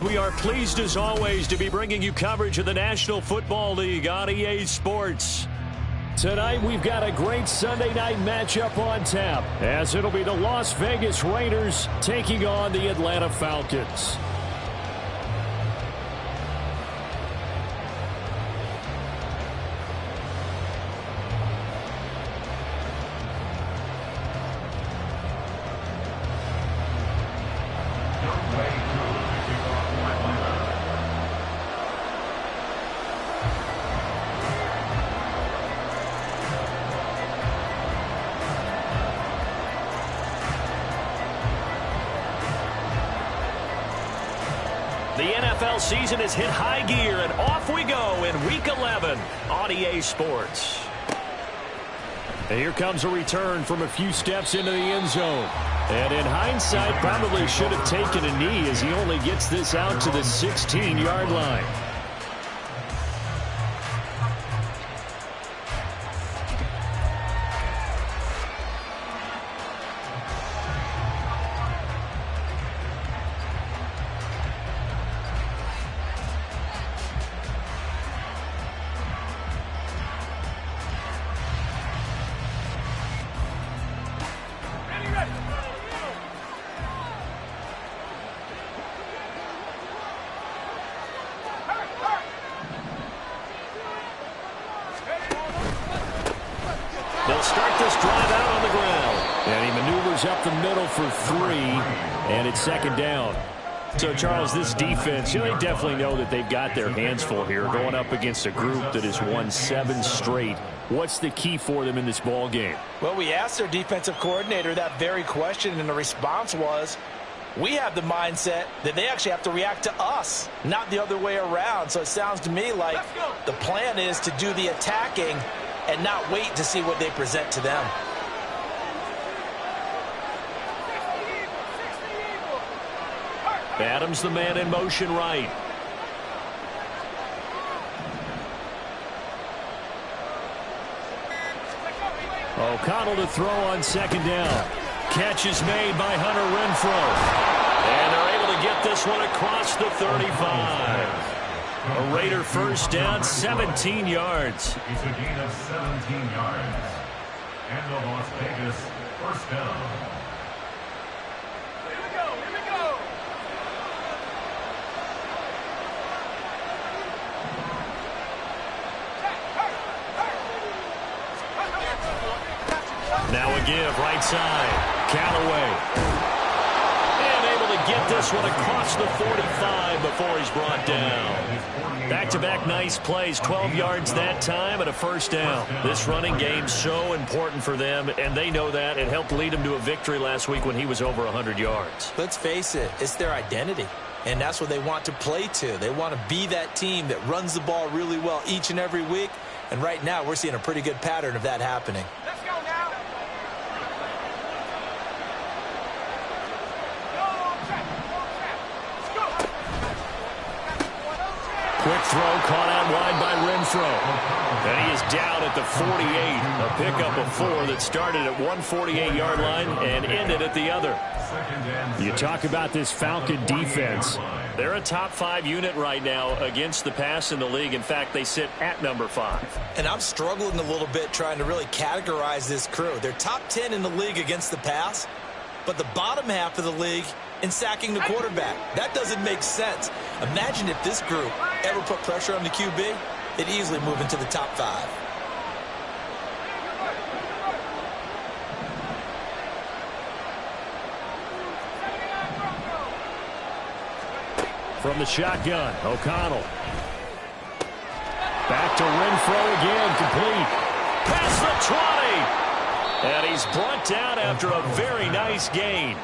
We are pleased as always to be bringing you coverage of the National Football League on EA Sports. Tonight we've got a great Sunday night matchup on tap, as it'll be the Las Vegas Raiders taking on the Atlanta Falcons. The NFL season has hit high gear, and off we go in Week 11 on EA Sports. And here comes a return from a few steps into the end zone. And in hindsight, probably should have taken a knee as he only gets this out to the 16-yard line. They'll start this drive out on the ground. And he maneuvers up the middle for 3, and it's second down. So, Charles, this defense, they definitely know that they've got their hands full here, going up against a group that has won 7 straight. What's the key for them in this ball game? Well, we asked their defensive coordinator that very question, and the response was, we have the mindset that they actually have to react to us, not the other way around. So it sounds to me like the plan is to do the attacking and not wait to see what they present to them. Adams, the man in motion right. O'Connell to throw on second down. Catch is made by Hunter Renfrow. And they're able to get this one across the 35. A Raider first down, 17 yards. It's a gain of 17 yards. And the Las Vegas first down. Here we go, here we go. Now a give, right side. Callaway. And able to get this one across the 45 before he's brought down. Back-to-back nice plays, 12 yards that time and a first down. This running game so important for them, and they know that. It helped lead them to a victory last week when he was over 100 yards. Let's face it, it's their identity, and that's what they want to play to. They want to be that team that runs the ball really well each and every week, and right now we're seeing a pretty good pattern of that happening. Let's go now. Quick throw caught out wide by Renfrow. And he is down at the 48. A pickup of 4 that started at 148-yard line and ended at the other. You talk about this Falcon defense. They're a top 5 unit right now against the pass in the league. In fact, they sit at number 5. And I'm struggling a little bit trying to really categorize this crew. They're top 10 in the league against the pass, but the bottom half of the league in sacking the quarterback. That doesn't make sense. Imagine if this group ever put pressure on the QB, they'd easily move into the top 5. From the shotgun, O'Connell. Back to Renfrow again, complete. Past the 20. And he's brought down after a very nice gain.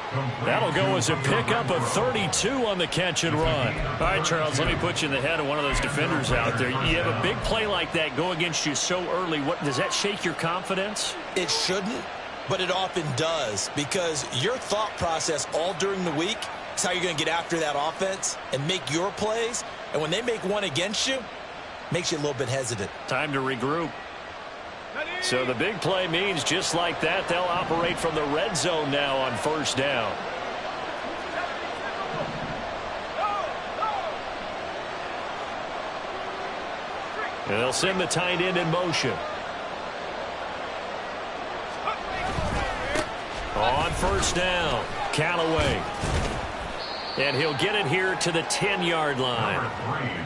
That'll go as a pickup of 32 on the catch and run. All right, Charles, let me put you in the head of one of those defenders out there. You have a big play like that go against you so early. What does that shake your confidence? It shouldn't, But it often does, because your thought process all during the week is how you're going to get after that offense and make your plays. And when they make one against you, makes you a little bit hesitant. Time to regroup. So the big play means just like that, they'll operate from the red zone now on first down. And they'll send the tight end in motion. On first down, Callaway. And he'll get it here to the 10-yard line.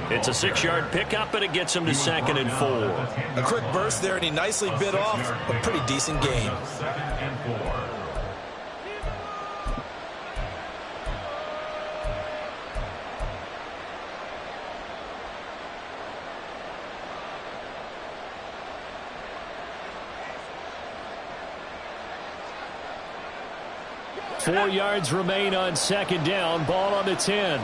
It's a 6-yard pickup, and it gets him to 2nd and 4. A quick burst there, and he nicely bit off a pretty decent gain. 2nd and 4. Four yards remain on 2nd down. Ball on the 10.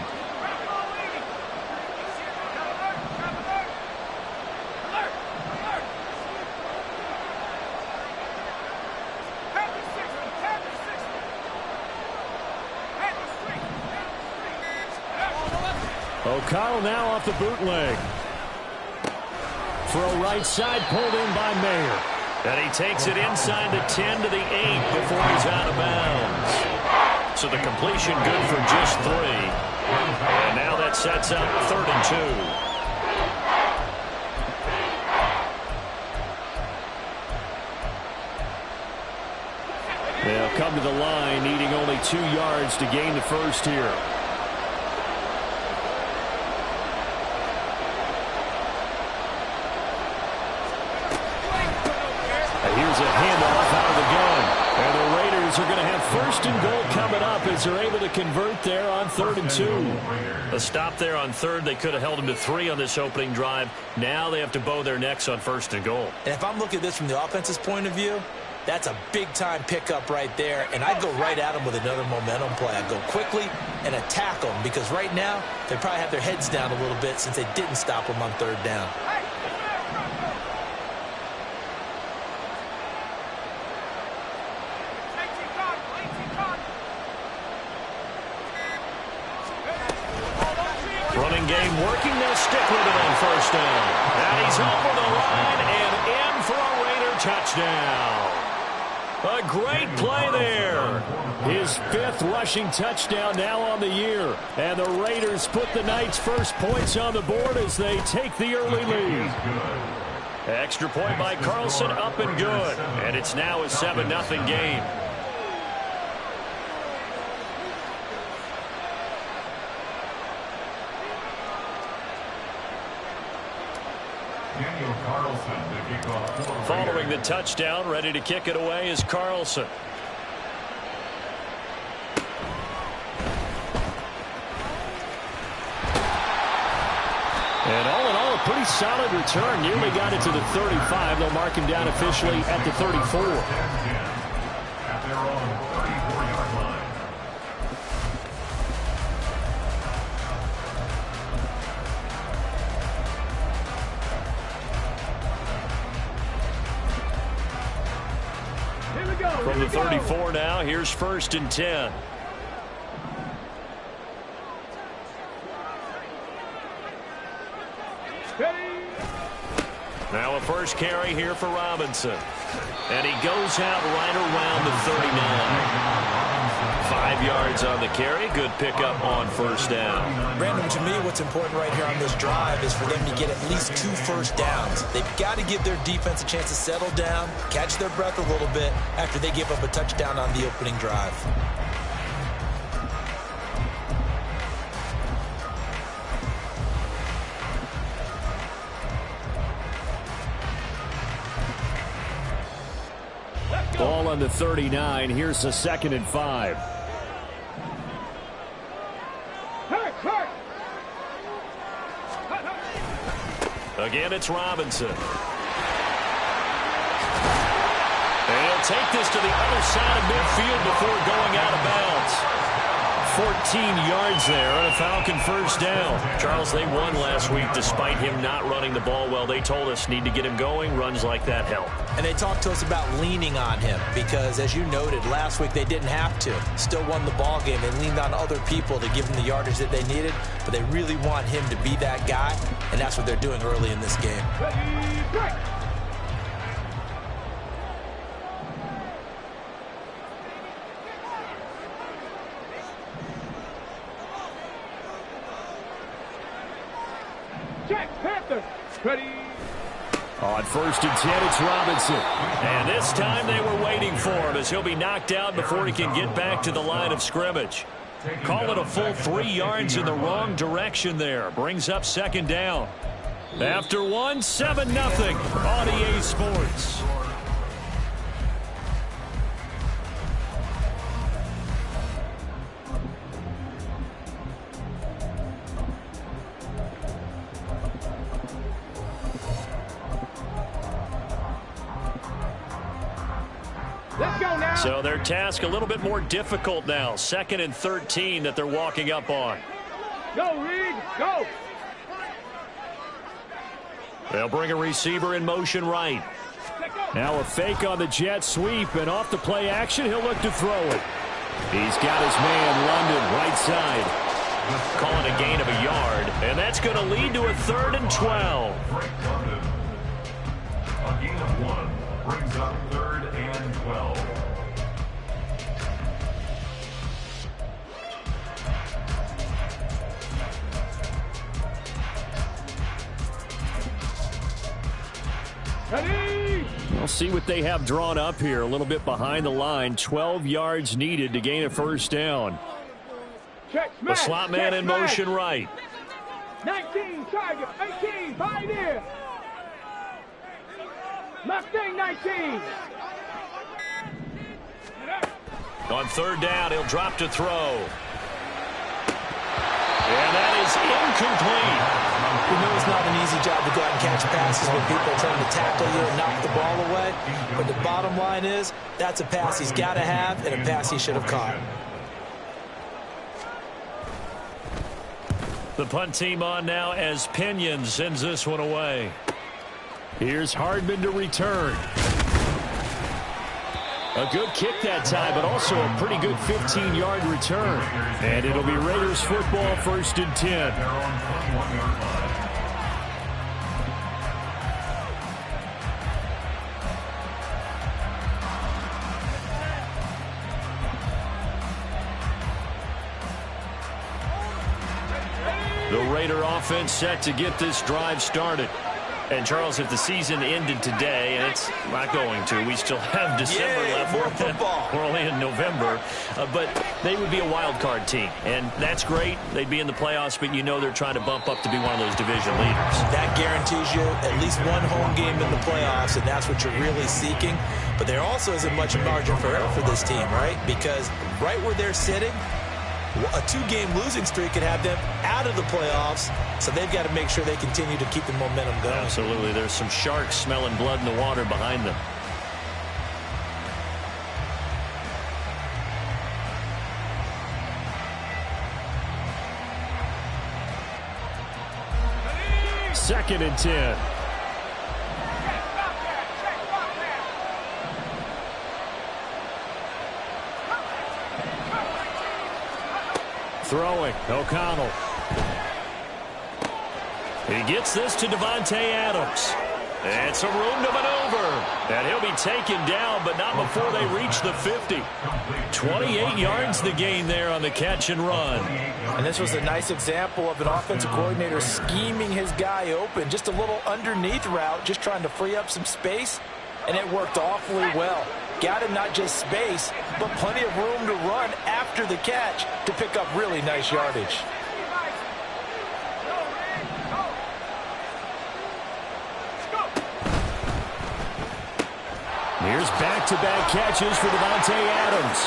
O'Connell now off the bootleg. Throw right side, pulled in by Mayer. And he takes it inside the 10 to the 8 before he's out of bounds. So the completion good for just 3. And now that sets up 3rd and 2. They'll come to the line, needing only 2 yards to gain the first here. Here's a handoff out of the gun. And the Raiders are going to have 1st and goal coming up as they're able to convert there on 3rd and 2. A stop there on 3rd. They could have held them to 3 on this opening drive. Now they have to bow their necks on 1st and goal. And if I'm looking at this from the offense's point of view, that's a big-time pickup right there. And I'd go right at them with another momentum play. I'd go quickly and attack them, because right now they probably have their heads down a little bit since they didn't stop them on 3rd down. Running game working. They'll stick with it on 1st down. And he's over the line and in for a Raider touchdown. A great play there. His 5th rushing touchdown now on the year. And the Raiders put the Knights' first points on the board as they take the early lead. Extra point by Carlson, up and good. And it's now a 7-0 game. Daniel Carlson to kick off for the Following the Raiders. touchdown, ready to kick it away is Carlson. And all in all, a pretty solid return. Nearly got it to the 35. They'll mark him down officially at the 34. At their own 34-yard line. From the 34 now, here's 1st and 10. Now a first carry here for Robinson. And he goes out right around the 39. 5 yards on the carry. Good pickup on 1st down. Brandon, to me, what's important right here on this drive is for them to get at least 2 first downs. They've got to give their defense a chance to settle down, catch their breath a little bit after they give up a touchdown on the opening drive. Ball on the 39. Here's a 2nd and 5. Again, it's Robinson. And he'll take this to the other side of midfield before going out of bounds. 14 yards there on a Falcon first down. Charles, they won last week despite him not running the ball well. They told us need to get him going. Runs like that help. And they talked to us about leaning on him because, as you noted, last week they didn't have to. Still won the ball game. They leaned on other people to give them the yardage that they needed, but they really want him to be that guy, and that's what they're doing early in this game. Ready. On 1st and 10, it's Robinson. And this time they were waiting for him as he'll be knocked out before he can get back to the line of scrimmage. Call it a full 3 yards in the wrong direction there. Brings up 2nd down. After 1, 7-0 on EA Sports. So their task a little bit more difficult now. 2nd and 13 that they're walking up on. Go, Reed, go. They'll bring a receiver in motion right. Now a fake on the jet sweep, and off the play action, he'll look to throw it. He's got his man, London, right side. Calling a gain of a yard, and that's going to lead to a 3rd and 12. A gain of 1 brings up 3rd and 12. Ready. We'll see what they have drawn up here. A little bit behind the line. 12 yards needed to gain a first down. Check, The slot man in motion right. 19, Tiger. 18, Pioneer. Mustang 19. On 3rd down, he'll drop to throw. And that is incomplete. You know it's not an easy job to go out and catch passes when people are trying to tackle you and knock the ball away. But the bottom line is, that's a pass he's got to have and a pass he should have caught. The punt team on now as Pinion sends this one away. Here's Hardman to return. A good kick that time, but also a pretty good 15-yard return. And it'll be Raiders football, 1st and 10. The Raider offense set to get this drive started. And, Charles, if the season ended today, and it's not going to, we still have December left. More football. We're only in November. But they would be a wild card team. And that's great. They'd be in the playoffs, but you know they're trying to bump up to be one of those division leaders. That Guarantees you at least one home game in the playoffs, and that's what you're really seeking. But there also isn't much margin for error for this team, right? Because right where they're sitting, a 2-game losing streak could have them out of the playoffs, so they've got to make sure they continue to keep the momentum going. Absolutely. There's some sharks smelling blood in the water behind them. Second and 10. Throwing, O'Connell. He gets this to Devontae Adams. And some room to maneuver. And he'll be taken down, but not before they reach the 50. 28 yards the gain there on the catch and run. And this was a nice example of an offensive coordinator scheming his guy open. Just a little underneath route, just trying to free up some space. And it worked awfully well. Got him not just space, but plenty of room to run after the catch to pick up really nice yardage. Here's back-to-back catches for Devontae Adams.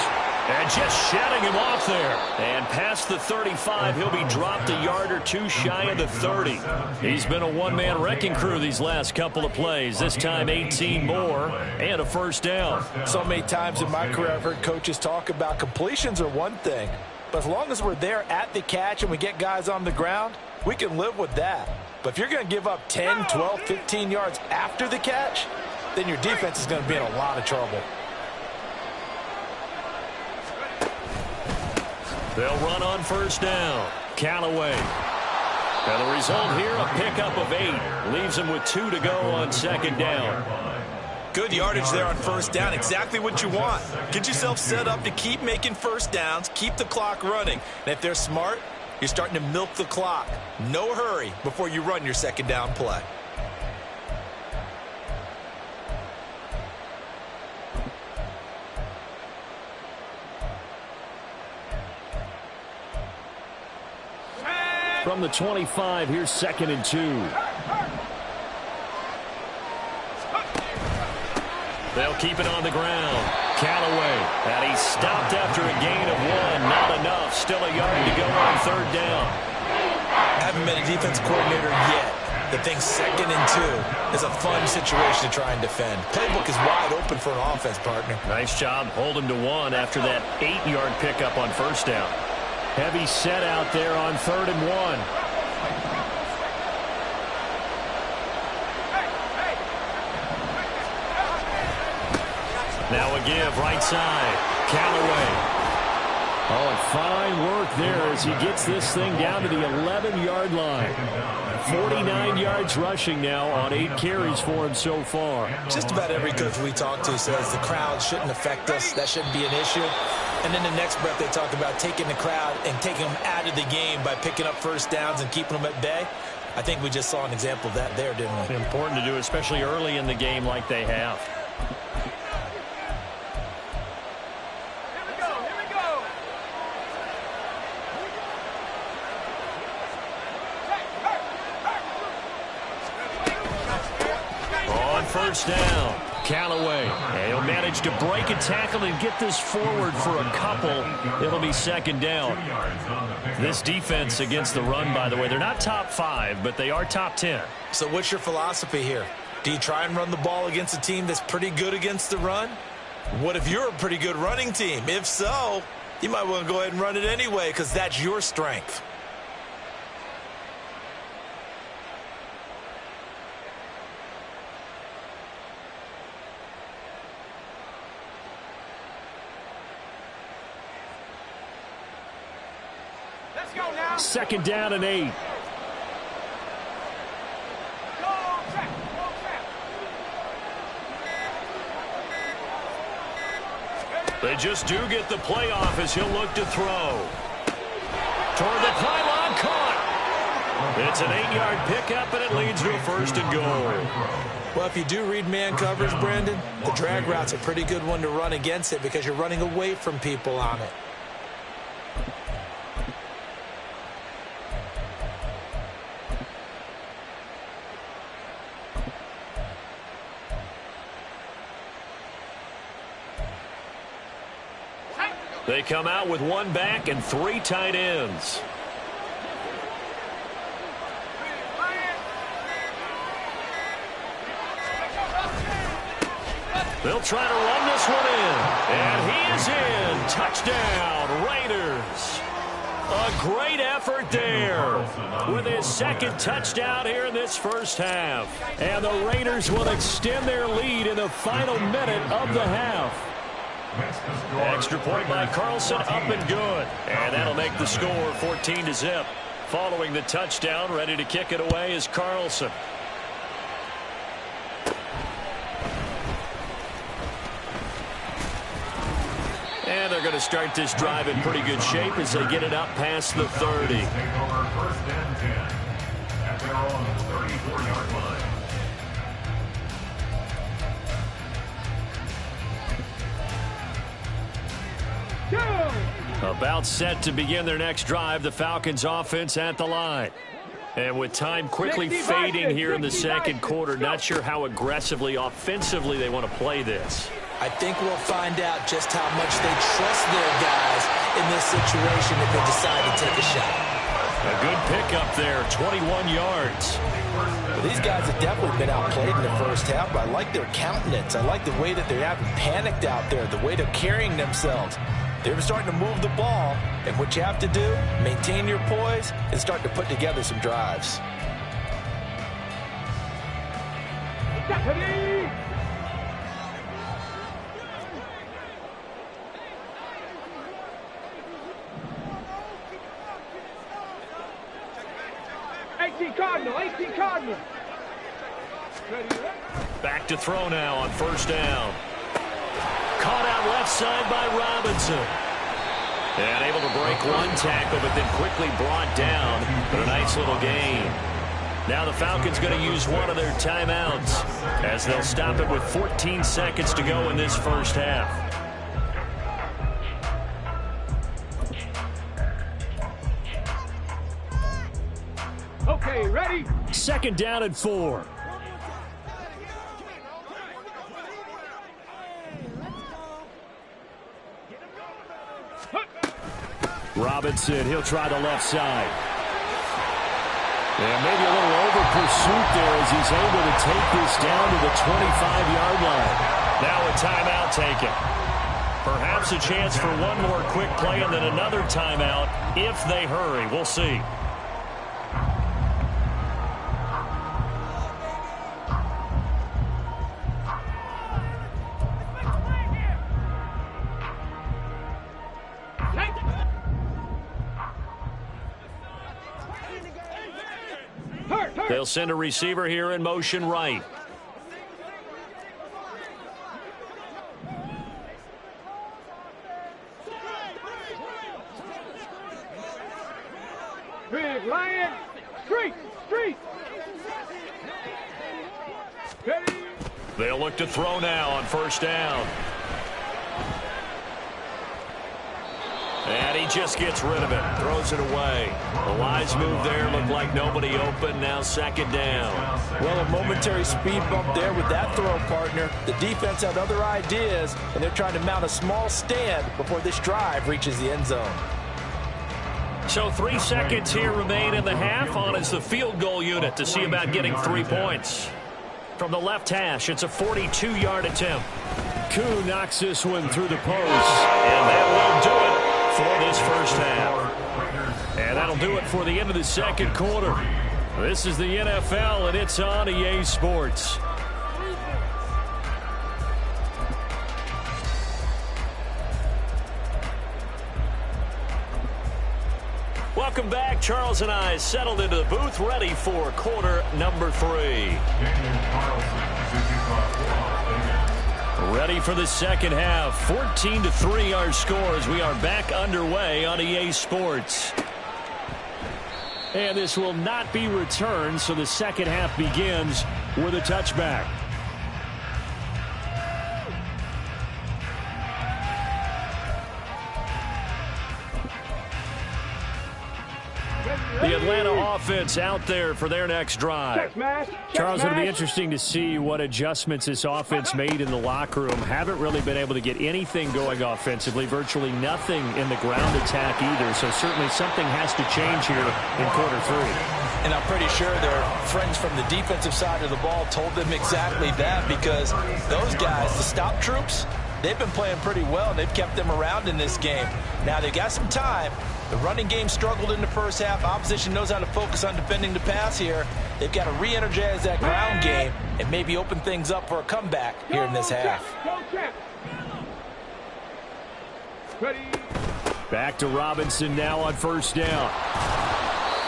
And just shutting him off there. And past the 35, he'll be dropped a yard or two shy of the 30. He's been a one-man wrecking crew these last couple of plays. This time 18 more and a first down. So many times in my career I've heard coaches talk about completions are one thing, But as long as we're there at the catch and we get guys on the ground, we can live with that. But if you're going to give up 10, 12, 15 yards after the catch, then your defense is going to be in a lot of trouble. They'll run on first down. Callaway. And the result here, a pickup of 8. Leaves him with 2 to go on second down. Good yardage there on first down. Exactly what you want. Get yourself set up to keep making first downs, keep the clock running. And if they're smart, you're starting to milk the clock. No hurry before you run your second down play. From the 25, here's 2nd and 2. They'll keep it on the ground. Callaway, and he's stopped after a gain of 1. Not enough. Still a yard to go on third down. Haven't been a defense coordinator yet. The thing 2nd and 2 is a fun situation to try and defend. Playbook is wide open for an offense, partner. Nice job. Hold him to 1 after that 8-yard pickup on first down. Heavy set out there on 3rd and 1. Now a give, right side. Callaway. Oh, and fine work there as he gets this thing down to the 11-yard line. 49 yards rushing now on 8 carries for him so far. Just about every coach we talk to says the crowd shouldn't affect us. That shouldn't be an issue. And then the next breath they talk about taking the crowd and taking them out of the game by picking up first downs and keeping them at bay. I think we just saw an example of that there, didn't we? Important to do, especially early in the game like they have. First down, Callaway. And he'll manage to break a tackle and get this forward for a couple. It'll be 2nd down. This defense against the run, by the way, they're not top 5, but they are top 10. So what's your philosophy here? Do you try and run the ball against a team that's pretty good against the run? What if you're a pretty good running team? If so, you might want to go ahead and run it anyway because that's your strength. Second down and 8. They just do get the playoff as he'll look to throw. Toward the pylon, caught. It's an 8-yard pickup, and it leads to a 1st and goal. Well, if you do read man coverage, Brandon, the drag route's a pretty good one to run against it because you're running away from people on it. They come out with 1 back and 3 tight ends. They'll try to run this one in. And he is in. Touchdown, Raiders. A great effort there with his 2nd touchdown here in this first half. And the Raiders will extend their lead in the final minute of the half. Extra point by Carlson, up and good. And that'll make the score 14-0. Following the touchdown, ready to kick it away is Carlson. And they're going to start this drive in pretty good shape as they get it up past the 30. Take over 1st and 10 at their own 34-yard line. About set to begin their next drive, the Falcons offense at the line. And with time quickly fading here in the 2nd quarter, not sure how aggressively, offensively they want to play this. I think we'll find out just how much they trust their guys in this situation if they decide to take a shot. A good pickup there, 21 yards. Well, these guys have definitely been outplayed in the first half, but I like their countenance. I like the way that they haven't panicked out there, the way they're carrying themselves. They're starting to move the ball, and what you have to do, maintain your poise and start to put together some drives. Ready? 18 Cardinal, 18 Cardinal. Back to throw now on first down. Caught out left side by Robinson. And able to break one tackle, but then quickly brought down. But a nice little gain. Now the Falcons going to use one of their timeouts as they'll stop it with 14 seconds to go in this first half. Okay, ready? Second down and 4. Robinson, he'll try the left side. And maybe a little over pursuit there as he's able to take this down to the 25-yard line. Now a timeout taken. Perhaps a chance for one more quick play and then another timeout if they hurry. We'll see. They'll send a receiver here in motion right. Big Lion, street. Ready? They'll look to throw now on first down. And he just gets rid of it, throws it away. The wise move there, looked like nobody open, now second down. Well, a momentary speed bump there with that throw, partner. The defense had other ideas, and they're trying to mount a small stand before this drive reaches the end zone. So 3 seconds here remain in the half. On is the field goal unit to see about getting 3 points. From the left hash, it's a 42-yard attempt. Koo knocks this one through the post. And that will do it for this first half. And that'll do it for the end of the second quarter. This is the NFL, and it's on EA Sports. Welcome back. Charles and I settled into the booth, ready for quarter number 3. Ready for the second half. 14-3 our scores. We are back underway on EA Sports. And this will not be returned, so the second half begins with a touchback. The Atlanta offense out there for their next drive. Charles, it'll be interesting to see what adjustments this offense made in the locker room. Haven't really been able to get anything going offensively, virtually nothing in the ground attack either. So certainly something has to change here in quarter 3. And I'm pretty sure their friends from the defensive side of the ball told them exactly that, because those guys, the stop troops, they've been playing pretty well. They've kept them around in this game. Now they've got some time. The running game struggled in the first half. Opposition knows how to focus on defending the pass here. They've got to re-energize that ground game and maybe open things up for a comeback here in this half. Back to Robinson now on first down.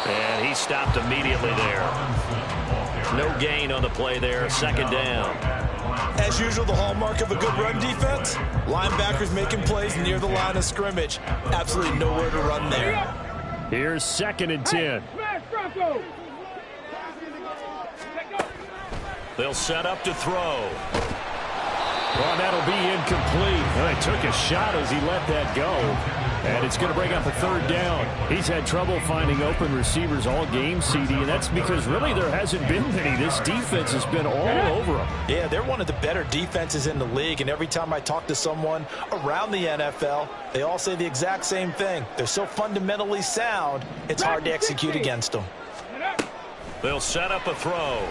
And he stopped immediately there. No gain on the play there. Second down. As usual, the hallmark of a good run defense, linebackers making plays near the line of scrimmage. Absolutely nowhere to run there. Here's second and 10. They'll set up to throw. Well, that'll be incomplete. Well, he took a shot as he let that go. And it's going to bring up a third down. He's had trouble finding open receivers all game, CD, and that's because really there hasn't been many. This defense has been all over them. Yeah, they're one of the better defenses in the league, and every time I talk to someone around the NFL, they all say the exact same thing. They're so fundamentally sound, it's hard to execute against them. They'll set up a throw.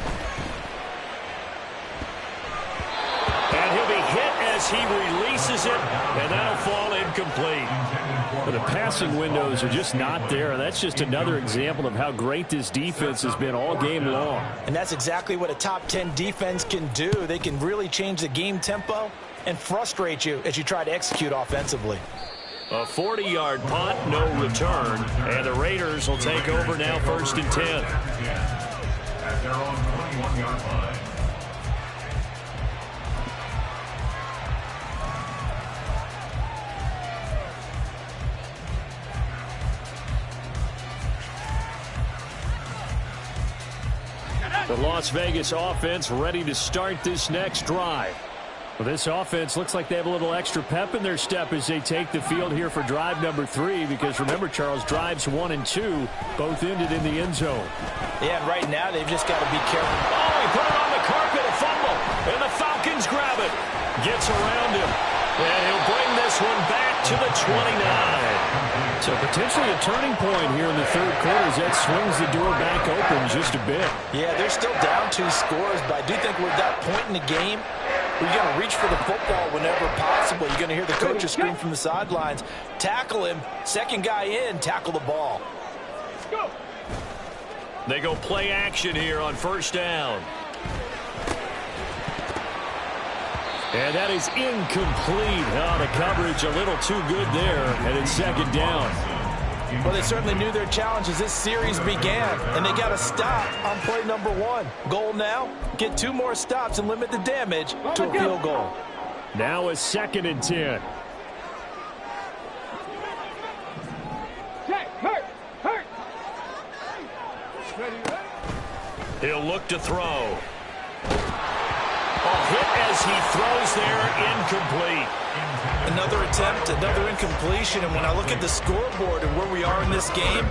And he'll be hit as he releases it, and that'll fall incomplete. But the passing windows are just not there. And that's just another example of how great this defense has been all game long. And that's exactly what a top 10 defense can do. They can really change the game tempo and frustrate you as you try to execute offensively. A 40-yard punt, no return. And the Raiders will take over now, 1st and 10. At their own 21-yard line. The Las Vegas offense ready to start this next drive. Well, this offense looks like they have a little extra pep in their step as they take the field here for drive number 3, because remember, Charles, drives 1 and 2 both ended in the end zone. Yeah, and right now they've just got to be careful. Oh, he put it on the carpet, a fumble, and the Falcons grab it. Gets around him, and he'll bring this one back to the 29. So potentially a turning point here in the third quarter as that swings the door back open just a bit. Yeah, they're still down 2 scores, but I do think we're at that point in the game where you're going to reach for the football whenever possible. You're going to hear the coaches scream from the sidelines. Tackle him. Second guy in, tackle the ball. Go. They go play action here on 1st down. And that is incomplete. Oh, the coverage a little too good there, and it's 2nd down. Well, they certainly knew their challenge as this series began, and they got to stop on play number 1. Goal now, get 2 more stops and limit the damage to a field goal. Now a 2nd and 10. Jack, hurt. Ready. He'll look to throw. A hit as he throws there, incomplete. Another attempt, another incompletion, and when I look at the scoreboard and where we are in this game,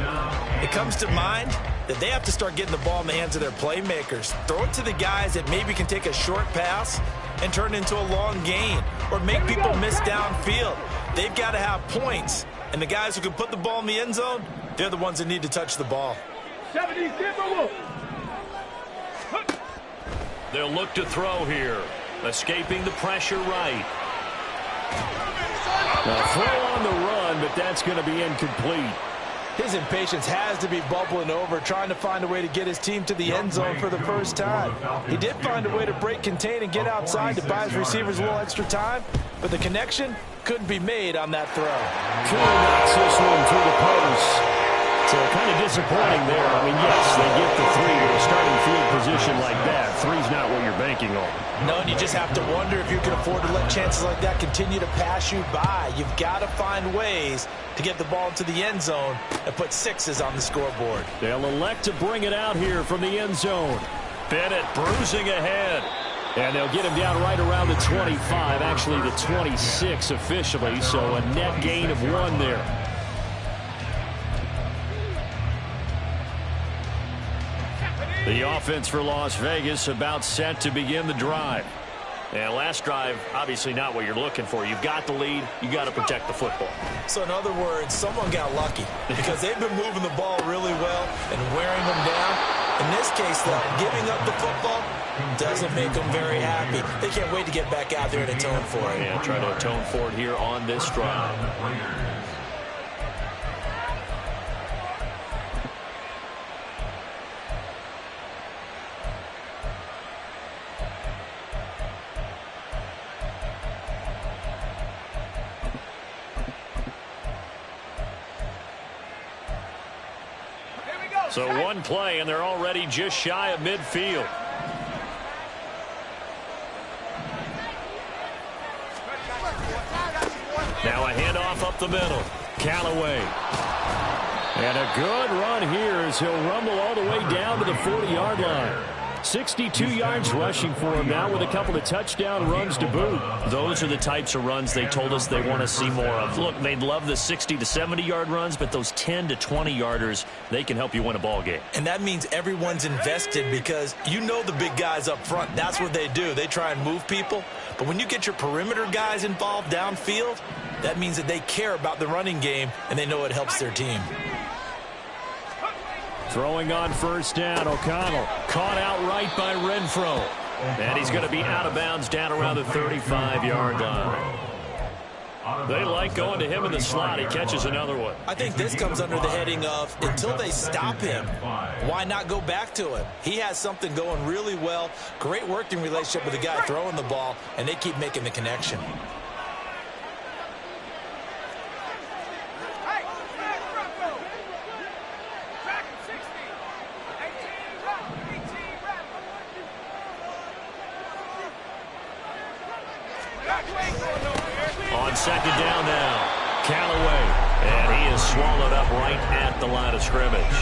it comes to mind that they have to start getting the ball in the hands of their playmakers. Throw it to the guys that maybe can take a short pass and turn it into a long gain or make people miss downfield. They've got to have points, and the guys who can put the ball in the end zone, they're the ones that need to touch the ball. 70 Timberwolves. They'll look to throw here. Escaping the pressure right. A throw on the run, but that's going to be incomplete. His impatience has to be bubbling over, trying to find a way to get his team to the end zone for the first time. He did find a way to break contain and get outside to buy his receivers a little extra time, but the connection couldn't be made on that throw. Cool knocks this one through the post. So kind of disappointing there. I mean, yes, they get the 3 with a starting field position like that. 3's not what you're banking on. No, and you just have to wonder if you can afford to let chances like that continue to pass you by. You've got to find ways to get the ball into the end zone and put 6s on the scoreboard. They'll elect to bring it out here from the end zone. Bennett bruising ahead. And they'll get him down right around the 25, actually the 26 officially, so a net gain of 1 there. The offense for Las Vegas about set to begin the drive. And last drive, obviously not what you're looking for. You've got the lead. You got to protect the football. So in other words, someone got lucky because they've been moving the ball really well and wearing them down. In this case, though, giving up the football doesn't make them very happy. They can't wait to get back out there and atone for it. Yeah, try to atone for it here on this drive. So 1 play, and they're already just shy of midfield. Now a handoff up the middle. Callaway. And a good run here as he'll rumble all the way down to the 40-yard line. 62 yards rushing for him now with a couple of touchdown runs to boot. Those are the types of runs they told us they want to see more of. Look, they'd love the 60 to 70-yard runs, but those 10 to 20-yarders, they can help you win a ball game. And that means everyone's invested because you know the big guys up front. That's what they do. They try and move people. But when you get your perimeter guys involved downfield, that means that they care about the running game and they know it helps their team. Throwing on 1st down, O'Connell. Caught outright by Renfro. And he's going to be out of bounds down around the 35-yard line. They like going to him in the slot. He catches another one. I think this comes under the heading of until they stop him, why not go back to him? He has something going really well. Great working relationship with the guy throwing the ball, and they keep making the connection. On second down now, Callaway, and he is swallowed up right at the line of scrimmage.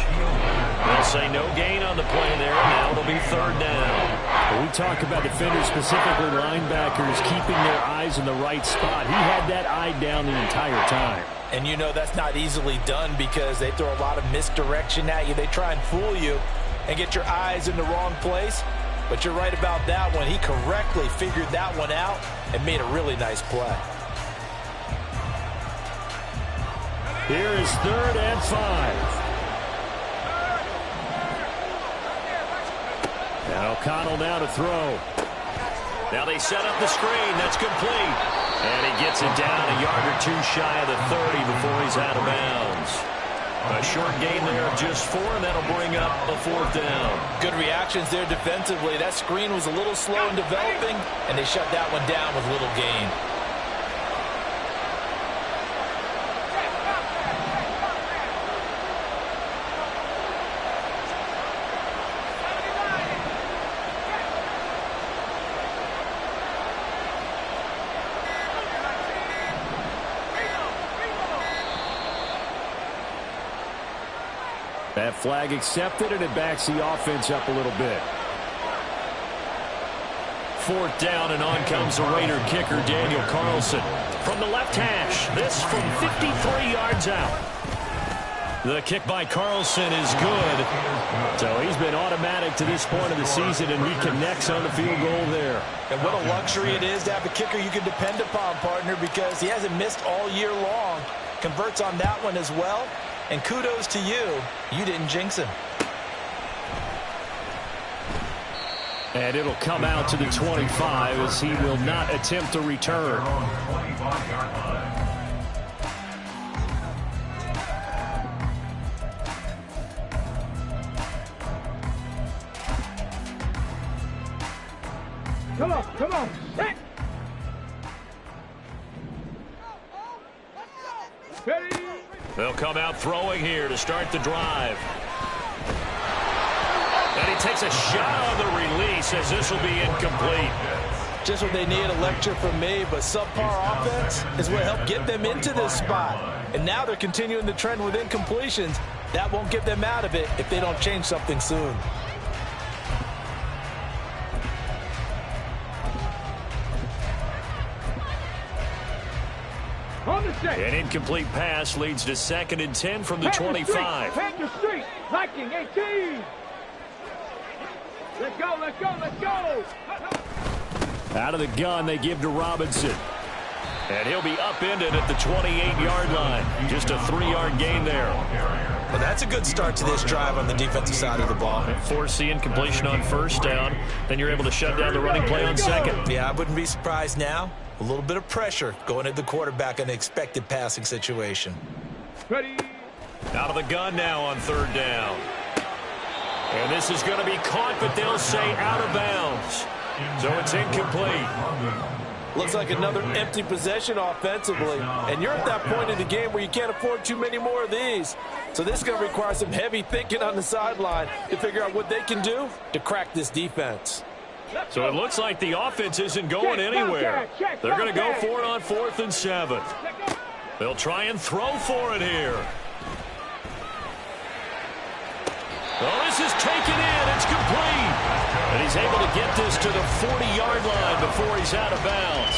They'll say no gain on the play there, and now it'll be third down. When we talk about defenders, specifically linebackers, keeping their eyes in the right spot. He had that eye down the entire time. And you know that's not easily done because they throw a lot of misdirection at you. They try and fool you and get your eyes in the wrong place. But you're right about that one. He correctly figured that one out and made a really nice play. Here is 3rd and 5. And O'Connell now to throw. Now they set up the screen. That's complete. And he gets it down a yard or two shy of the 30 before he's out of bounds. A short gain there of just 4, and that'll bring up a 4th down. Good reactions there defensively. That screen was a little slow in developing, and they shut that one down with little gain. That flag accepted, and it backs the offense up a little bit. 4th down, and on comes the Raider kicker, Daniel Carlson. From the left hash, this from 53 yards out. The kick by Carlson is good. So he's been automatic to this point of the season, and he connects on the field goal there. And what a luxury it is to have a kicker you can depend upon, partner, because he hasn't missed all year long. Converts on that one as well. And kudos to you. You didn't jinx him. And it'll come out to the 25 as he will not attempt a return. Come on, come on. Hey. Ready. They'll come out throwing here to start the drive. And he takes a shot on the release as this will be incomplete. Just what they need, a lecture from me, but subpar offense is what helped get them into this spot. And now they're continuing the trend with incompletions. That won't get them out of it if they don't change something soon. An incomplete pass leads to 2nd and 10 from the 25. Head the street. Liking 18. Let's go, let's go, let's go. Out of the gun, they give to Robinson. And he'll be upended at the 28-yard line. Just a 3-yard gain there. Well, that's a good start to this drive on the defensive side of the ball. Force the incompletion on 1st down. Then you're able to shut down the running play on 2nd. Yeah, I wouldn't be surprised now. A little bit of pressure going at the quarterback in an expected passing situation. Ready. Out of the gun now on 3rd down. And this is going to be caught, but they'll say out of bounds. So it's incomplete. Looks like another empty possession offensively. And you're at that point in the game where you can't afford too many more of these. So this is going to require some heavy thinking on the sideline to figure out what they can do to crack this defense. So it looks like the offense isn't going anywhere. They're going to go for it on 4th and 7. They'll try and throw for it here. Oh, this is taken in. It's complete. And he's able to get this to the 40-yard line before he's out of bounds.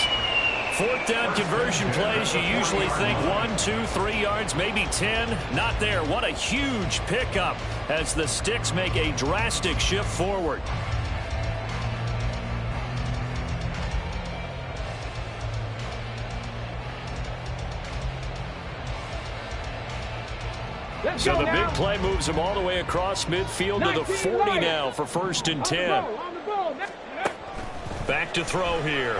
4th down conversion plays, you usually think 1, 2, 3 yards, maybe 10. Not there. What a huge pickup as the Sticks make a drastic shift forward. So the big play moves them all the way across midfield to the 40 now for 1st and 10. Back to throw here.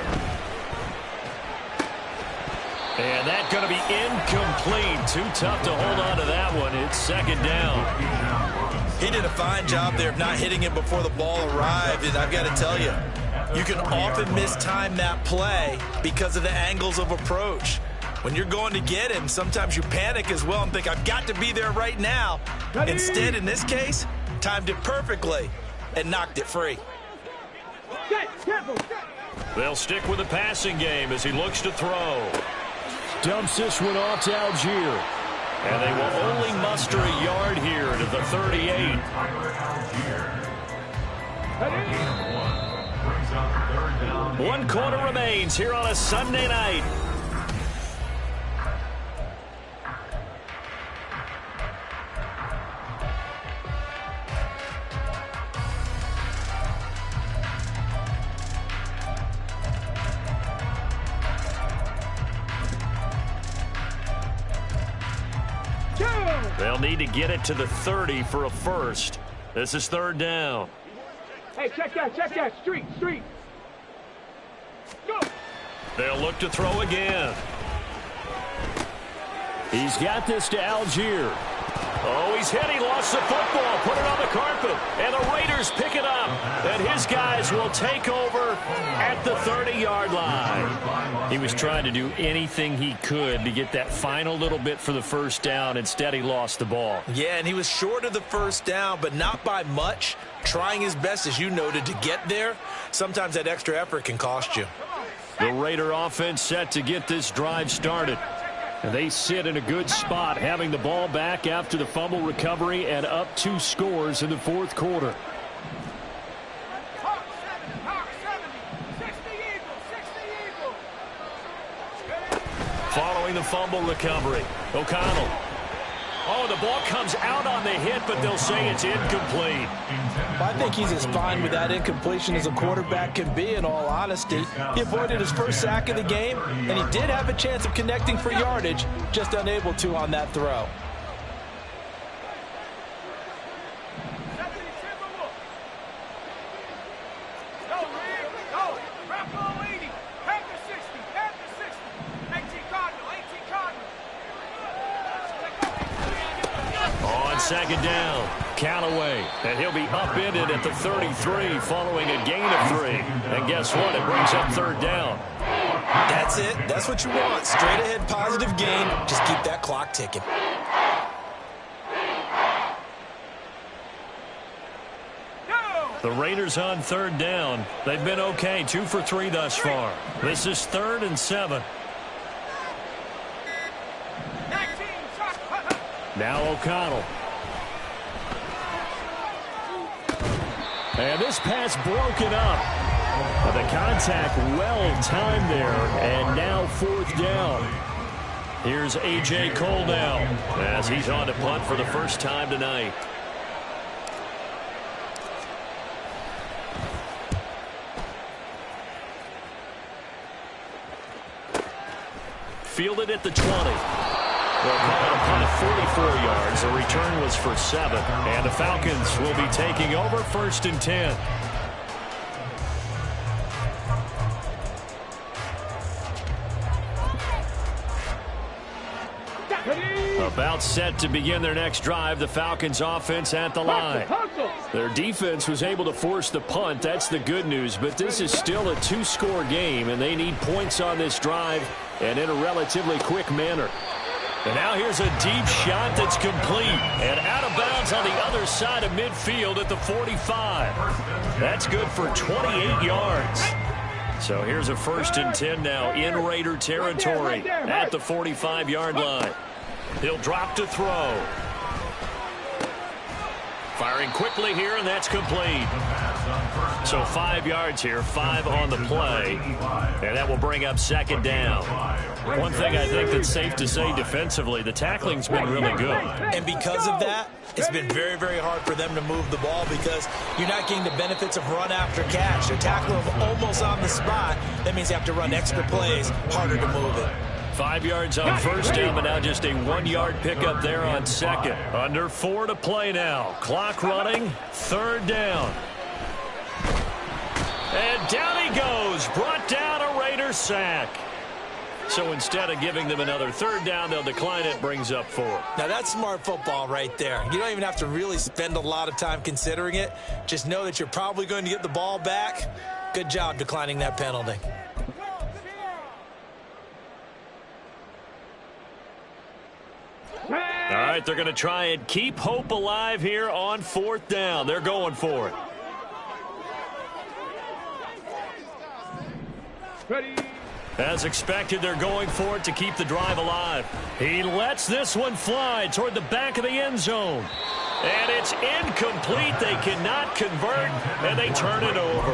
And that's going to be incomplete. Too tough to hold on to that one. It's second down. He did a fine job there of not hitting it before the ball arrived. And I've got to tell you, you can often mistime that play because of the angles of approach. When you're going to get him, sometimes you panic as well and think, I've got to be there right now. Instead, in this case, timed it perfectly and knocked it free. They'll stick with the passing game as he looks to throw. Dumps this one off to Algier. And they will only muster a yard here to the 38. One quarter remains here on a Sunday night. They'll need to get it to the 30 for a first. This is third down. Hey, check that. Street. Go. They'll look to throw again. He's got this to Algier. Oh, he's hit. He lost the football. Put it on the carpet. And the Raiders pick it up. And his guys will take over at the 30-yard line. He was trying to do anything he could to get that final little bit for the first down. Instead, he lost the ball. Yeah, and he was short of the first down, but not by much. Trying his best, as you noted, to get there. Sometimes that extra effort can cost you. The Raider offense set to get this drive started. And they sit in a good spot, having the ball back after the fumble recovery and up 2 scores in the fourth quarter. Following the fumble recovery, O'Connell. Oh, the ball comes out on the hit, but they'll say it's incomplete. I think he's as fine with that incompletion as a quarterback can be, in all honesty. He avoided his first sack of the game, and he did have a chance of connecting for yardage, just unable to on that throw. Second down, Callaway, and he'll be upended at the 33 following a gain of 3. And guess what? It brings up third down. That's it. That's what you want. Straight ahead positive gain. Just keep that clock ticking. The Raiders on third down. They've been okay, 2 for 3 thus far. This is 3rd and 7. Now O'Connell. And this pass broken up. The contact well timed there. And now 4th down. Here's A.J. Cole now as he's on to punt for the first time tonight. Fielded at the 20. They'll call it a punt of 44 yards. The return was for 7. And the Falcons will be taking over 1st and 10. About set to begin their next drive. The Falcons offense at the line. Their defense was able to force the punt. That's the good news. But this is still a 2-score game, and they need points on this drive and in a relatively quick manner. And now here's a deep shot that's complete and out of bounds on the other side of midfield at the 45. That's good for 28 yards. So here's a 1st and 10 now in Raider territory at the 45-yard line. He'll drop to throw. Firing quickly here, and that's complete. So 5 yards here, 5 on the play, and that will bring up 2nd down. One thing I think that's safe to say defensively, the tackling's been really good. And because of that, it's been very, very hard for them to move the ball because you're not getting the benefits of run after catch. They're tackling almost on the spot. That means you have to run extra plays, harder to move it. 5 yards on 1st down, but now just a 1-yard pickup there on 2nd. Under 4 to play now. Clock running, 3rd down. And down he goes, brought down a Raider sack. So instead of giving them another third down, they'll decline it, brings up 4. Now, that's smart football right there. You don't even have to really spend a lot of time considering it. Just know that you're probably going to get the ball back. Good job declining that penalty. All right, they're going to try and keep hope alive here on 4th down. They're going for it. Ready. As expected, they're going for it to keep the drive alive. He lets this one fly toward the back of the end zone. And it's incomplete. They cannot convert, and they turn it over.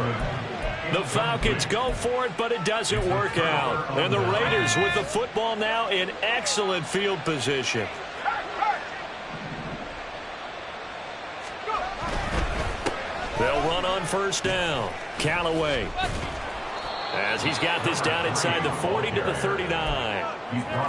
The Falcons go for it, but it doesn't work out. And the Raiders with the football now in excellent field position. They'll run on 1st down. Callaway, as he's got this down inside the 40 to the 39.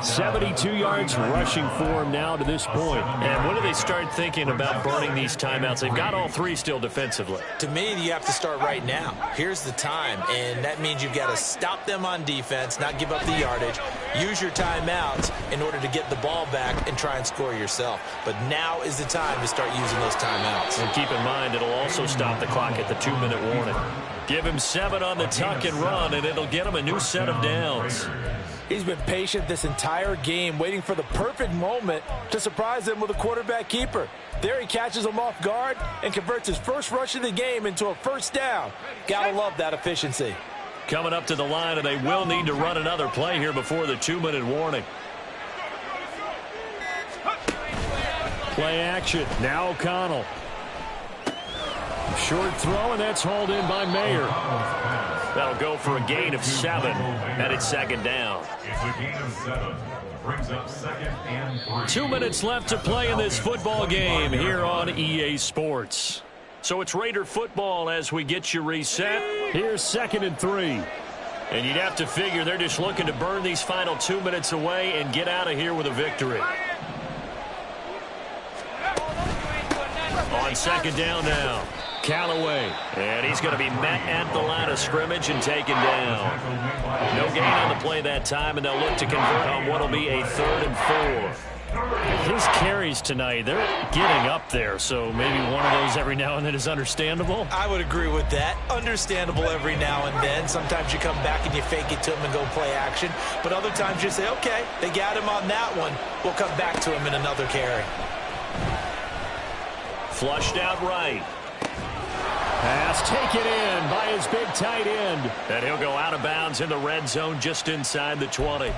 72 yards rushing for him now to this point. And when do they start thinking about burning these timeouts? They've got all 3 still defensively. To me, you have to start right now. Here's the time, and that means you've got to stop them on defense, not give up the yardage, use your timeouts in order to get the ball back and try and score yourself. But now is the time to start using those timeouts. And keep in mind, it'll also stop the clock at the 2-minute warning. Give him 7 on the tuck and run, and it'll get him a new set of downs. He's been patient this entire game, waiting for the perfect moment to surprise them with a quarterback keeper. There he catches him off guard and converts his first rush of the game into a 1st down. Gotta love that efficiency. Coming up to the line, and they will need to run another play here before the 2-minute warning. Play action. Now O'Connell. Short throw, and that's hauled in by Mayer. That'll go for a gain of 7, and it's 2nd down. It's a gain of 7. Brings up 2nd and 3. 2 minutes left to play in this football game here on EA Sports. So it's Raider football as we get you reset. Here's 2nd and 3. And you'd have to figure they're just looking to burn these final 2 minutes away and get out of here with a victory. On 2nd down now, Callaway, and he's going to be met at the line of scrimmage and taken down. No gain on the play that time, and they'll look to convert on what will be a 3rd and 4. His carries tonight, they're getting up there, so maybe one of those every now and then is understandable. I would agree with that. Understandable every now and then. Sometimes you come back and you fake it to him and go play action. But other times you say, okay, they got him on that one. We'll come back to him in another carry. Flushed out right. Pass taken in by his big tight end. And he'll go out of bounds in the red zone just inside the 20.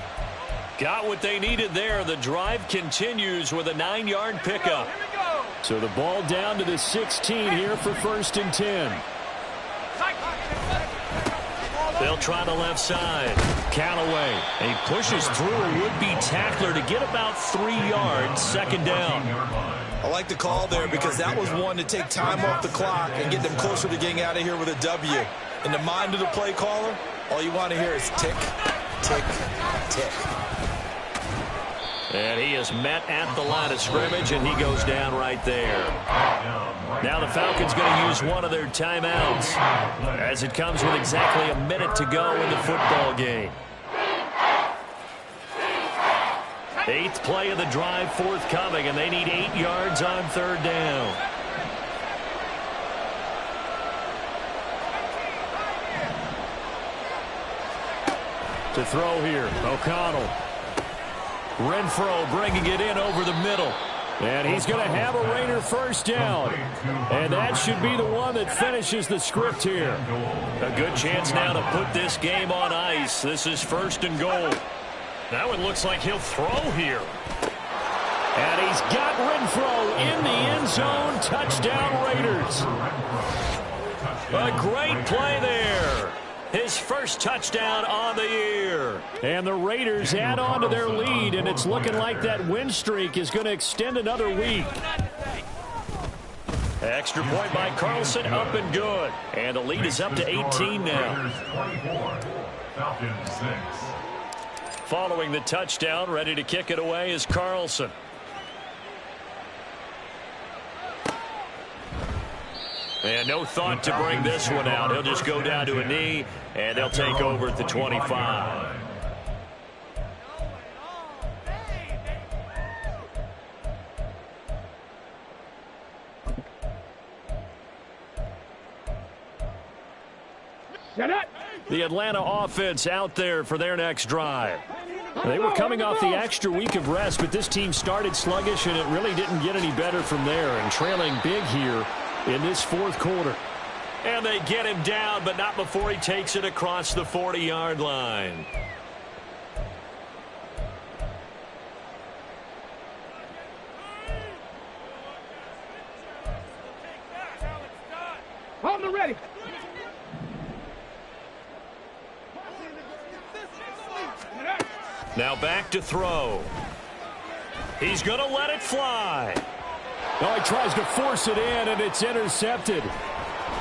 Got what they needed there. The drive continues with a 9-yard pickup. So the ball down to the 16 here for 1st and 10. They'll try the left side. Callaway. He pushes through a would-be tackler to get about 3 yards. 2nd down. I like the call there because that was one to take time off the clock and get them closer to getting out of here with a W. In the mind of the play caller, all you want to hear is tick, tick, tick. And he is met at the line of scrimmage, and he goes down right there. Now the Falcons going to use one of their timeouts as it comes with exactly a minute to go in the football game. 8th play of the drive forthcoming, and they need 8 yards on 3rd down. To throw here, O'Connell. Renfro bringing it in over the middle. And he's going to have a Raider 1st down. And that should be the one that finishes the script here. A good chance now to put this game on ice. This is 1st and goal. That one looks like he'll throw here. And he's got Renfro in the end zone. Touchdown, Raiders. A great play there. His first touchdown on the year. And the Raiders add on to their lead, and it's looking like that win streak is going to extend another week. Extra point by Carlson, up and good. And the lead is up to 18 now. Falcons 6. Following the touchdown, ready to kick it away is Carlson. And no thought to bring this one out. He'll just go down to a knee, and they'll take over at the 25. Set it. The Atlanta offense out there for their next drive. They were coming off the extra week of rest, but this team started sluggish, and it really didn't get any better from there, and trailing big here in this fourth quarter. And they get him down, but not before he takes it across the 40-yard line. Hold them ready. Now back to throw. He's going to let it fly. Oh, he tries to force it in, and it's intercepted.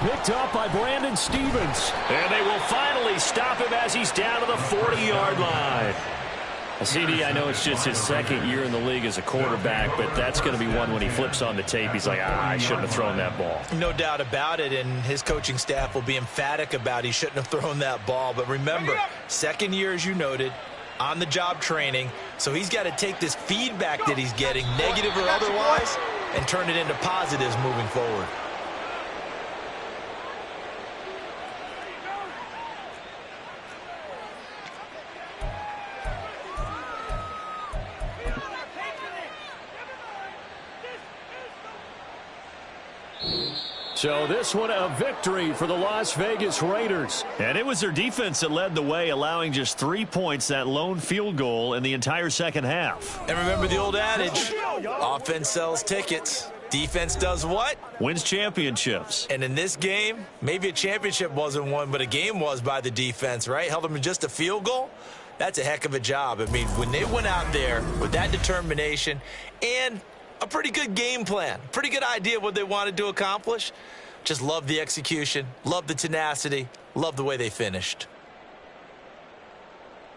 Picked up by Brandon Stephens. And they will finally stop him as he's down to the 40-yard line. CD, I know it's just his second year in the league as a quarterback, but that's going to be one when he flips on the tape. He's like, I shouldn't have thrown that ball. No doubt about it, and his coaching staff will be emphatic about he shouldn't have thrown that ball. But remember, second year, as you noted, on-the-job training, so he's got to take this feedback that he's getting, negative or otherwise, and turn it into positives moving forward. So this one a victory for the Las Vegas Raiders. And it was their defense that led the way, allowing just 3 points, that lone field goal in the entire second half. And remember the old adage, offense sells tickets. Defense does what? Wins championships. And in this game, maybe a championship wasn't won, but a game was by the defense, right? Held them to just a field goal. That's a heck of a job. I mean, when they went out there with that determination and a pretty good game plan, pretty good idea of what they wanted to accomplish, just love the execution, love the tenacity, love the way they finished.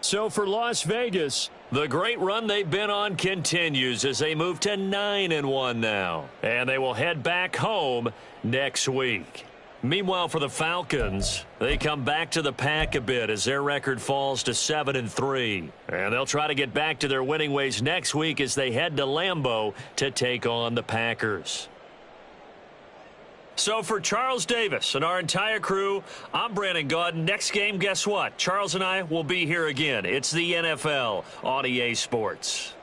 So for Las Vegas, the great run they've been on continues as they move to 9-1 now. And they will head back home next week. Meanwhile, for the Falcons, they come back to the pack a bit as their record falls to 7-3. And they'll try to get back to their winning ways next week as they head to Lambeau to take on the Packers. So for Charles Davis and our entire crew, I'm Brandon Gaudin. Next game, guess what? Charles and I will be here again. It's the NFL on EA Sports.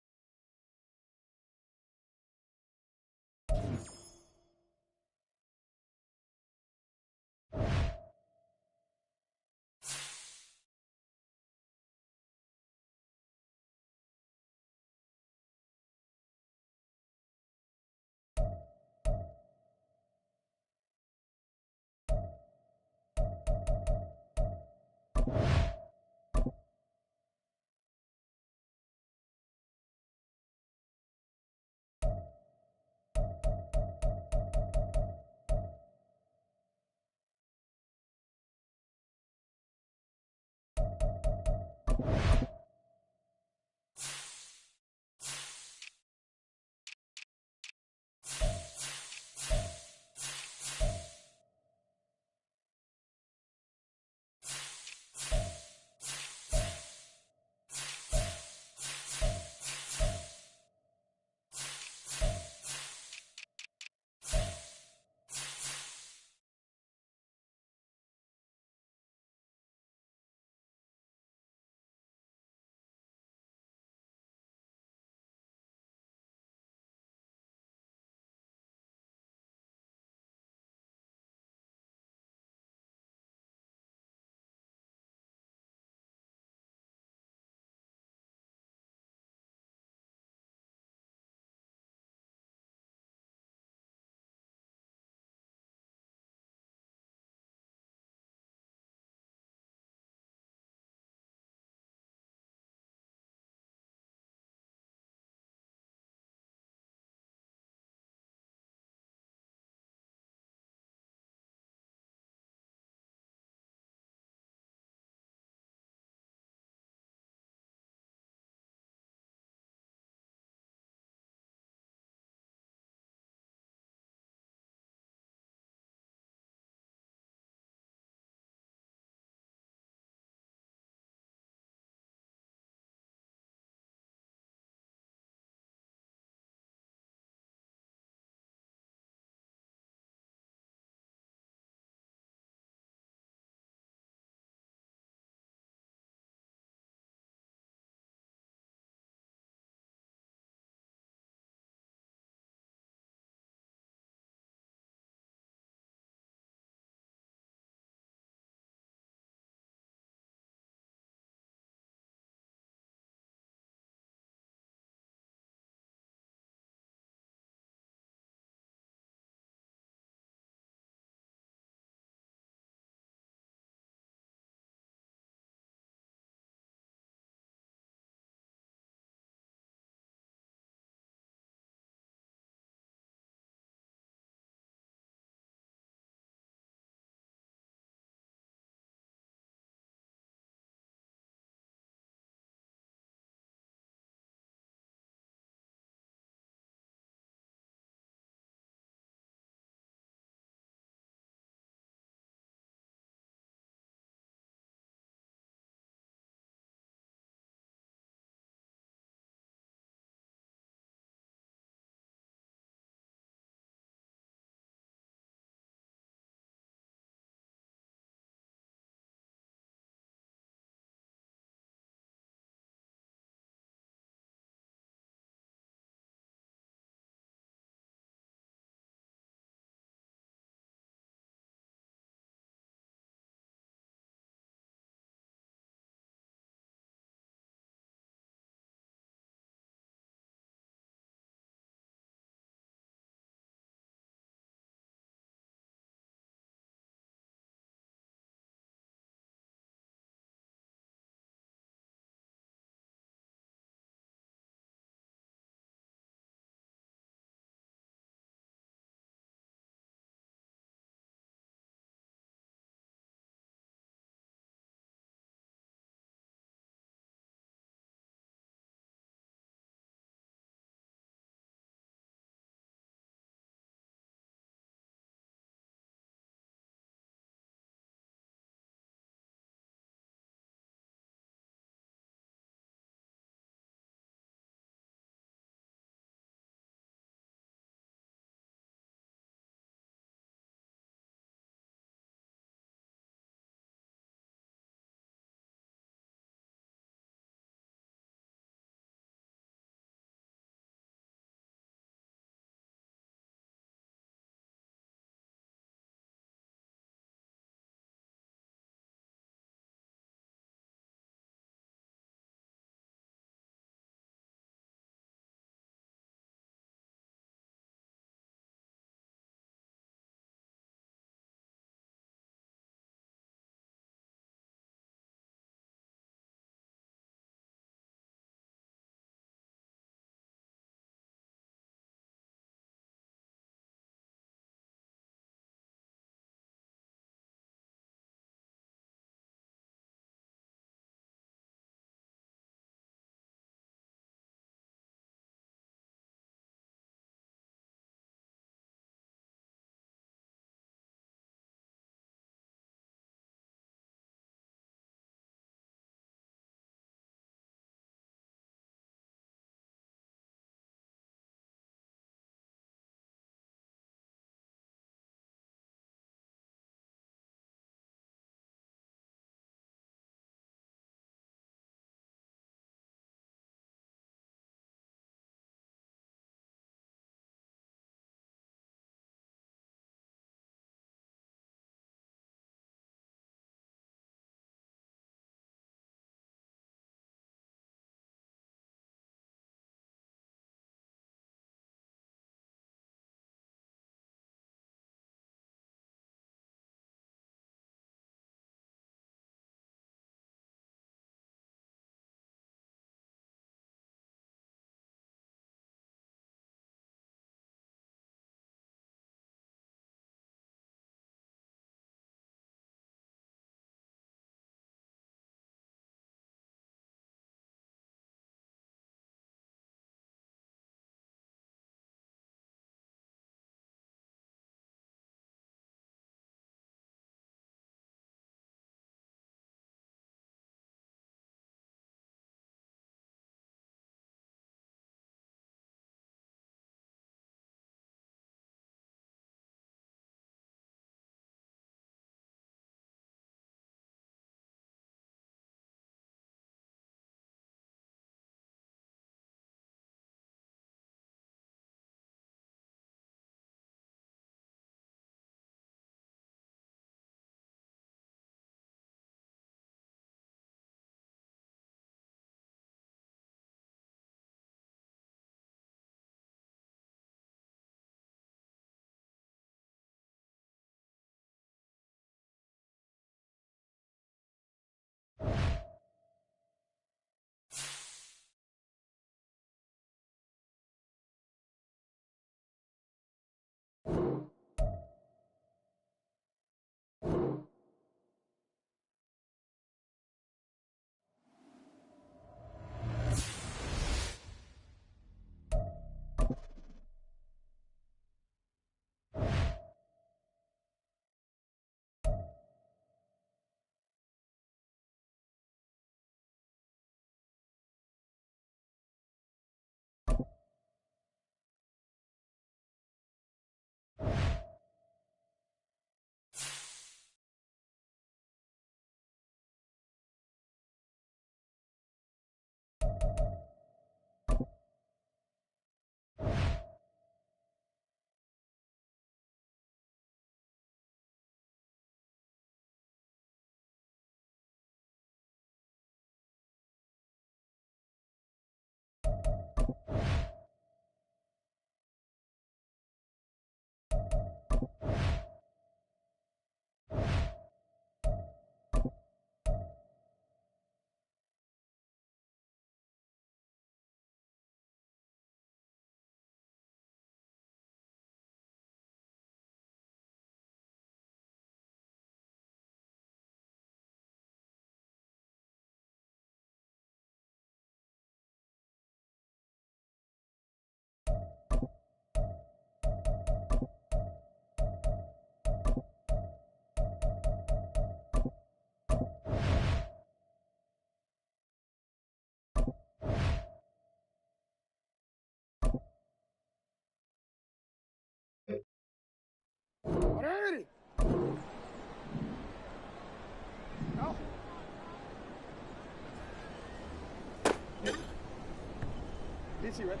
DC, ready?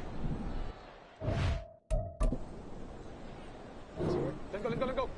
Let's go, let's go, let's go.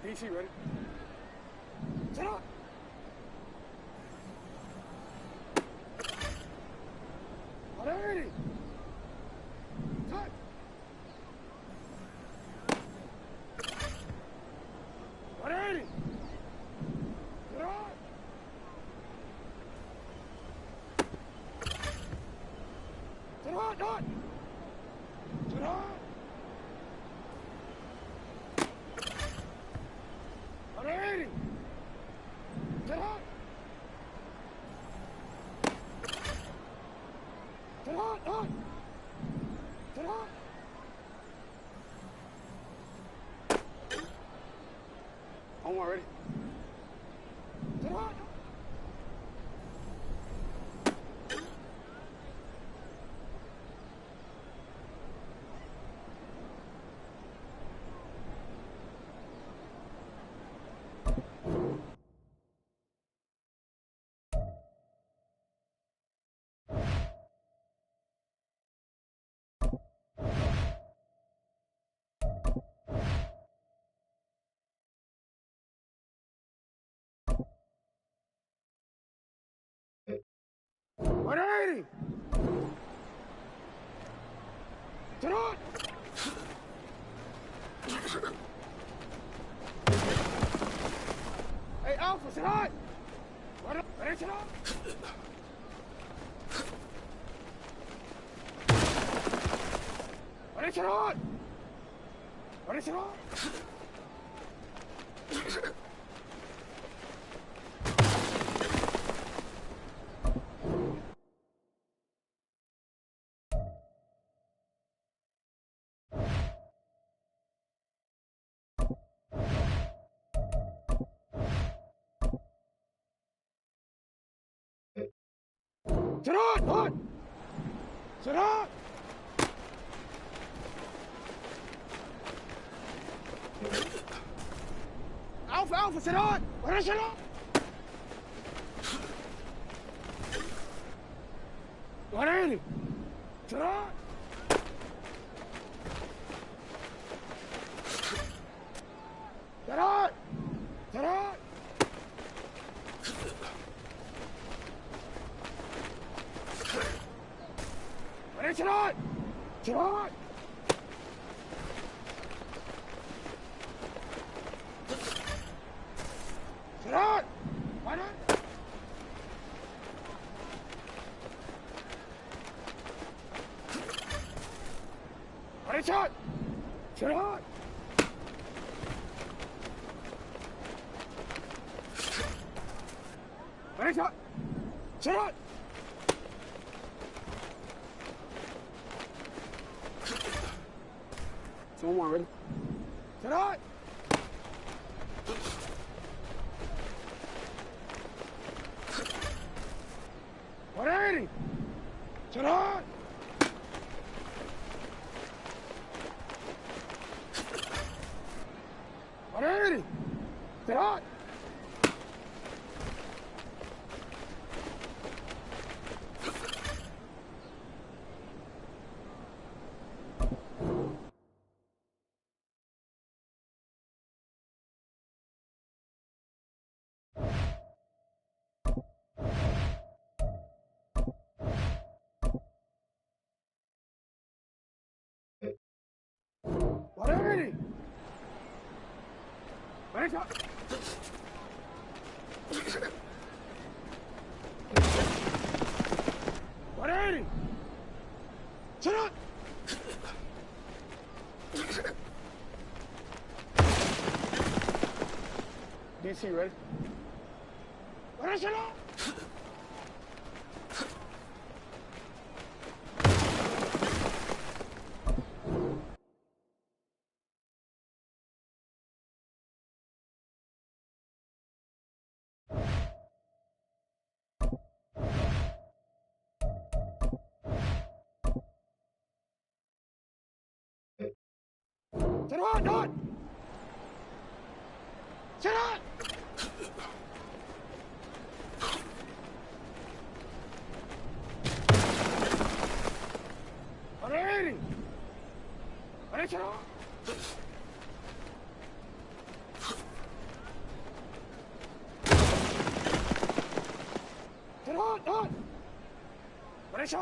DC, ready? Set up! Alrighty! Set! Alrighty! Get on! Set on, done! Set on! Alrighty! Set on! Set on, done! Set on! On one, ready? Set on! Alrighty! Set on! Hey, Alpha, set on! Ready, set on! Ready, set on! Ready, set on! Sit on! On! Sit on! Alpha, Alpha, sit on! What is it on? What are you? Sit on! Sit on! Sit on! What is it on? Sit on! Sit on! Why not? What is it? Sit on! What is it? Sit on! So one more, ready? Sit on! What are you? Sit on! What are you? Sit on! What are you? What is it? What are you? Sit on! DC, ready? What is it on? Sit on! On! Sit on! What are you? What is it on? Sit on! On! What is it?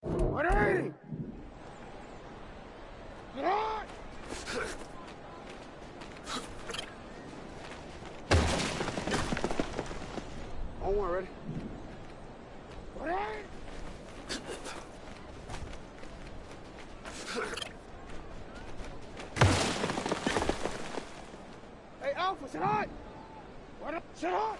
What are you? Sit on! One more, ready? What are you? Hey, Alpha, sit on! What up? Sit on!